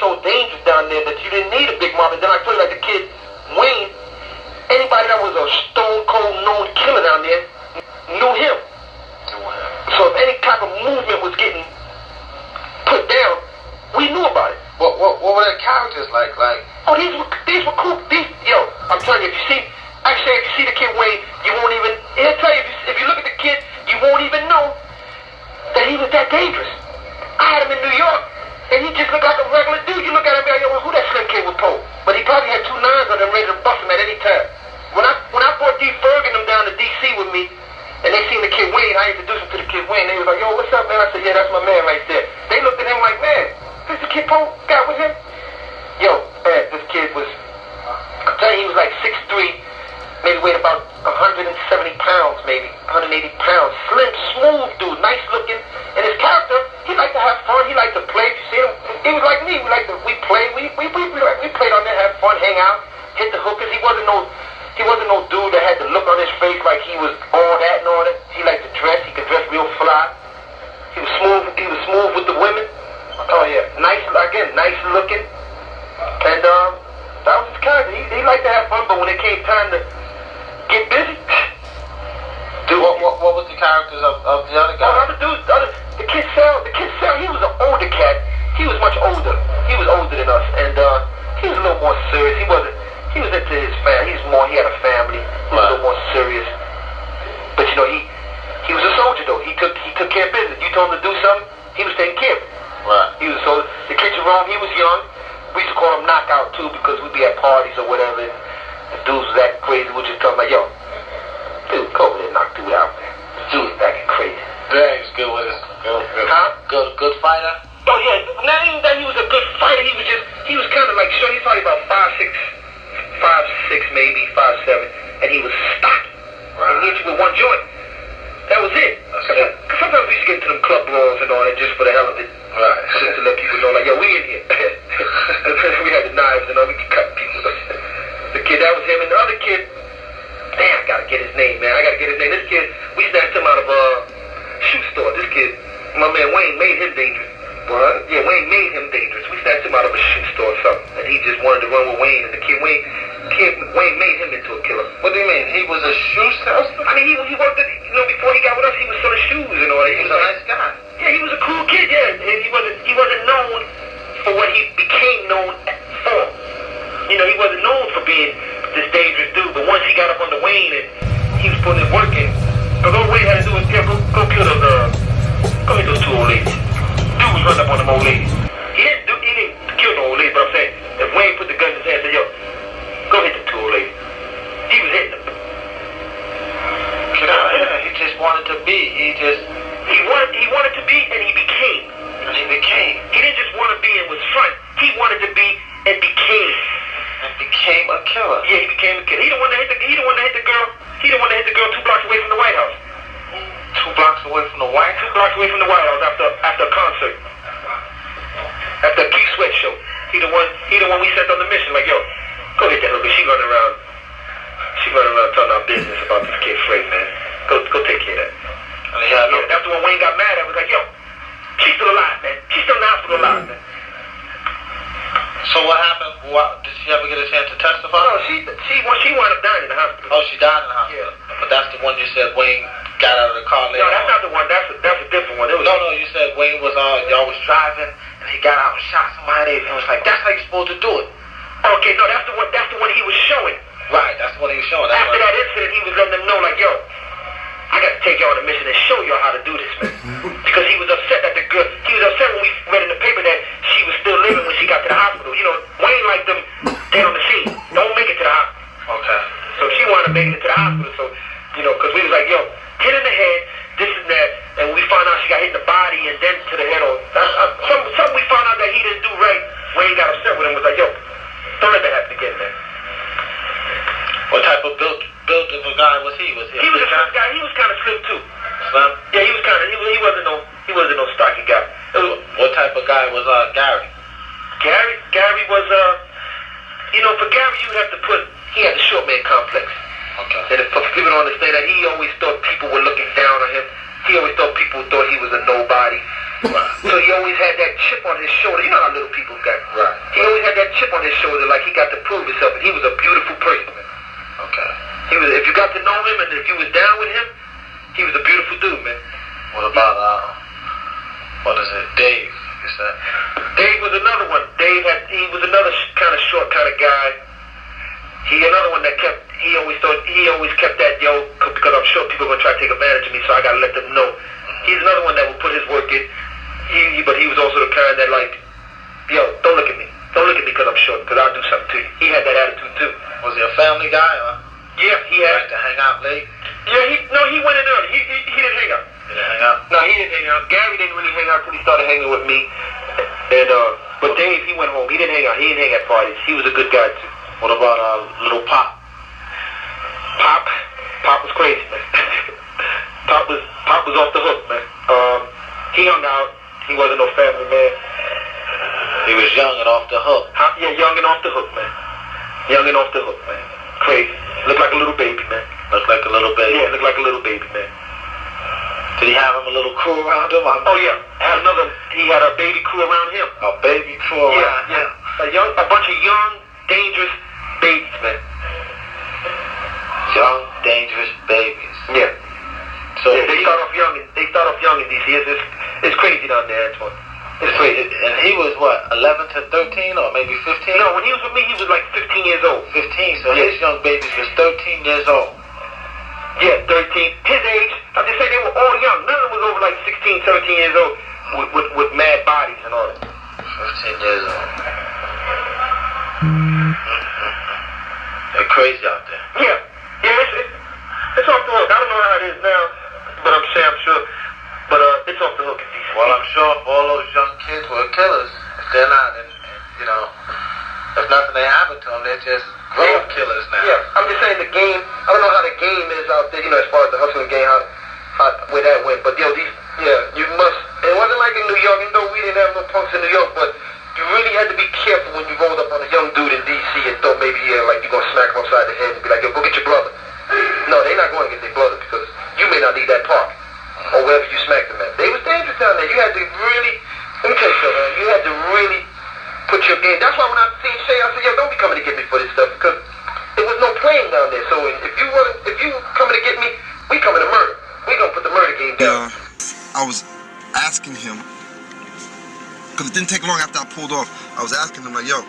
so dangerous down there that you didn't need a big mob. And then I told you, like the kid Wayne, anybody that was a stone cold known killer down there knew him. So if any type of movement was getting put down, we knew about it. What were the characters like? Oh, these were cool. I'm telling you, if you see the kid Wayne, you won't even. He'll tell you if you look at the kid, you won't even know that he was that dangerous. I had him in New York, and he just looked like a regular dude. You look at him and go, well, who that slim kid would pull? But he probably had 2 9s on him ready to bust him at any time. When I brought D. Ferg and them down to D.C. with me, and they seen the kid Wayne, I introduced him to the kid Wayne. They was like, yo, what's up, man? I said, yeah, that's my man right there. They looked at him like, man, this the kid Poe got with him? Yo, man, this kid was, I'm telling you, he was like 6'3", maybe weighed about 170 pounds, maybe 180 pounds. Slim, smooth dude, nice looking. And his character, he liked to have fun. He liked to play. You see him? He was like me. We played. We played on there, had fun, hang out, hit the hookers. He wasn't no dude that had the look on his face like he was all that and all that. He liked to dress. He could dress real fly. He was smooth. He was smooth with the women. Oh yeah, nice looking. And that was his character. He liked to have fun, but when it came time to get busy. Dude, what was the characters of the other guy? Oh, the other dude, the kid Sal, he was an older cat. He was much older. He was older than us, and he was a little more serious. He was into his family. He had a family. He was a little more serious. But you know, he was a soldier though. He took care of business. You told him to do something, he was taking care of it. Right. He was so the kid Jerome, he was young. We used to call him Knockout too because we'd be at parties or whatever. The dudes was acting crazy. We'd just tell him like, yo, dude, go over there and knock dude out, man. The dude was acting crazy. Yeah, he was good with it. Good fighter. Oh yeah, not even that he was a good fighter. He was kind of like short. He's probably about 5'6", maybe 5'7", and he was stocky. Right. And he hit you with one joint. That was it. Cause sometimes we used to get into them club brawls and all that just for the hell of it. Right. Just to let people know, like, yo, we in here. We had the knives and all. We could cut people. The kid, that was him, and the other kid. Damn, I gotta get his name, man. This kid, we snatched him out of a shoe store. This kid, my man Wayne made him dangerous. What? Yeah, Wayne made him dangerous. We snatched him out of a shoe store or something, and he just wanted to run with Wayne. And the kid Wayne made him into a killer. What do you mean? He was a shoe salesman? I mean, he worked at, before he got with us, he was selling shoes and all that. He was a nice guy. Yeah, he was a cool kid. Yeah, and he wasn't known for what he became known for. You know, he wasn't known for being this dangerous dude, but once he got up on the Wayne and he was putting his work in, because all Wayne had to do was, yeah, go kill those, go hit those 2 old ladies. Dude was running up on them old ladies. He didn't kill no old ladies, but I'm saying, if Wayne put the gun in his hand and said, yo, go hit the 2 old ladies, he was hitting them. Yeah, he just wanted to be, he wanted to be and he became. And he became. He didn't just want to be and was front, he wanted to be and became. And became a killer. Yeah, he became a killer. He didn't want to hit the girl. He didn't want to hit the girl 2 blocks away from the White House. 2 blocks away from the White House? 2 blocks away from the White House after a concert. After a Keith Sweat show. He the one we sent on the mission. Like, yo, go hit that hooker. She running around telling our business about this kid Frank, man. Go take care of that. That's the one Wayne got mad at. Was like, yo, she's still alive, man. She's still in the hospital alive, man. So what happened? Did she ever get a chance to testify? No, she wound up dying in the hospital. Oh, she died in the hospital. Yeah. But that's the one you said Wayne got out of the car later. No, that's not the one. That's a different one. No, you said Wayne was y'all was driving and he got out and shot somebody and was like, that's how you're supposed to do it. Okay, no, that's the one he was showing. Right, that's the one he was showing. After that incident, he was letting them know, like, yo, I got to take y'all on a mission and show y'all how to do this, man. Because he was upset that he was upset when we read in the paper that she was still living when she got to the hospital. You know, Wayne liked them dead on the scene. Don't make it to the hospital. Okay. So she wanted to make it to the hospital. So, you know, because we was like, yo, hit in the head, this and that. And when we found out she got hit in the body and then to the head. Something we found out that he didn't do right. Wayne got upset with him. Was like, yo, don't let that happen again, man. What type of built of a guy was he? Was he was a slim guy. He was kind of slim too. Slim? Yeah, he was kind of. He wasn't no stocky guy. What type of guy was Gary? Gary was for Gary you have to put. He had the short man complex. Okay. And for people to understand that, he always thought people were looking down on him. He always thought people thought he was a nobody. Right. So he always had that chip on his shoulder. You know how little people got. Right. chip on his shoulder, like he got to prove himself, and he was a beautiful person, man. Okay. He was. If you got to know him, and if you was down with him, he was a beautiful dude, man. What about what is it, Dave? Is that? Dave was another one. He was another kind of short kind of guy. He another one that he always kept that because I'm sure people are gonna try to take advantage of me, so I gotta let them know. He's another one that would put his work in. But he was also the kind that like, don't look at me. Don't look at me because I'm short, because I'll do something to you. He had that attitude too. Was he a family guy or? Yeah, he had. Like to hang out late? Yeah, he went in early. He didn't hang out. He didn't hang out? No, he didn't hang out. Gary didn't really hang out until he started hanging with me. And but Dave, he went home. He didn't hang out. He didn't hang at parties. He was a good guy too. What about little Pop? Pop was crazy, man. Pop was off the hook, man. He hung out. He wasn't no family man. He was young and off the hook. Yeah, young and off the hook, man. Young and off the hook, man. Crazy. Looked like a little baby, man. Looked like a little baby? Yeah, looked like a little baby, man. Did he have him a little crew around him? Oh, yeah. He had a baby crew around him. A baby crew around him? Yeah. A bunch of young, dangerous babies, man. Young, dangerous babies. Yeah. So yeah, they start off young in DC. It's crazy down there, Antoine. It's crazy. And he was what, 11 to 13 or maybe 15? No, when he was with me, he was like 15 years old. 15, so his young babies was 13 years old. Yeah, 13. His age, I'm just saying they were all young. None of them was over like 16, 17 years old with mad bodies and all that. 15 years old. They're crazy out there. Yeah, it's off the hook. I don't know how it is now, but I'm sure. But it's off the hook in DC. Well, I'm sure if all those young kids were killers, if they're not, and if nothing they happen to them, they're just grown killers now. Yeah, I'm just saying the game. I don't know how the game is out there, as far as the hustling game, how where that went. But you must. It wasn't like in New York, even though we didn't have no punks in New York, but you really had to be careful when you rolled up on a young dude in DC and thought maybe like you're gonna smack him upside the head and be like, yo, go get your brother. No, they're not going to get their brother because you may not need that park or wherever you smacked them at. They was dangerous down there. You had to really, let me tell you something, man. You had to really put your game. That's why when I seen Shay, I said, yo, don't be coming to get me for this stuff because there was no playing down there. So if you coming to get me, we coming to murder. We gonna put the murder game down. I was asking him, because it didn't take long after I pulled off, I was asking him like, yo,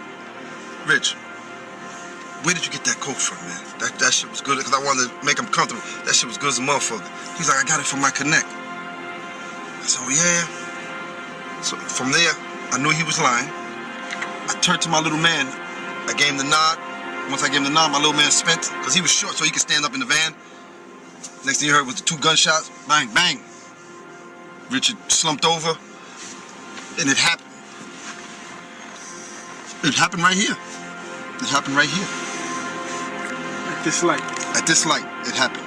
Rich, where did you get that coat from, man? That shit was good, because I wanted to make him comfortable. That shit was good as a motherfucker. He's like, I got it from my connect. I said, oh, yeah. So from there, I knew he was lying. I turned to my little man. I gave him the nod. Once I gave him the nod, my little man spent, because he was short, so he could stand up in the van. Next thing you heard was the 2 gunshots. Bang, bang. Richard slumped over, and it happened. It happened right here. It happened right here. At this light. At this light, it happened.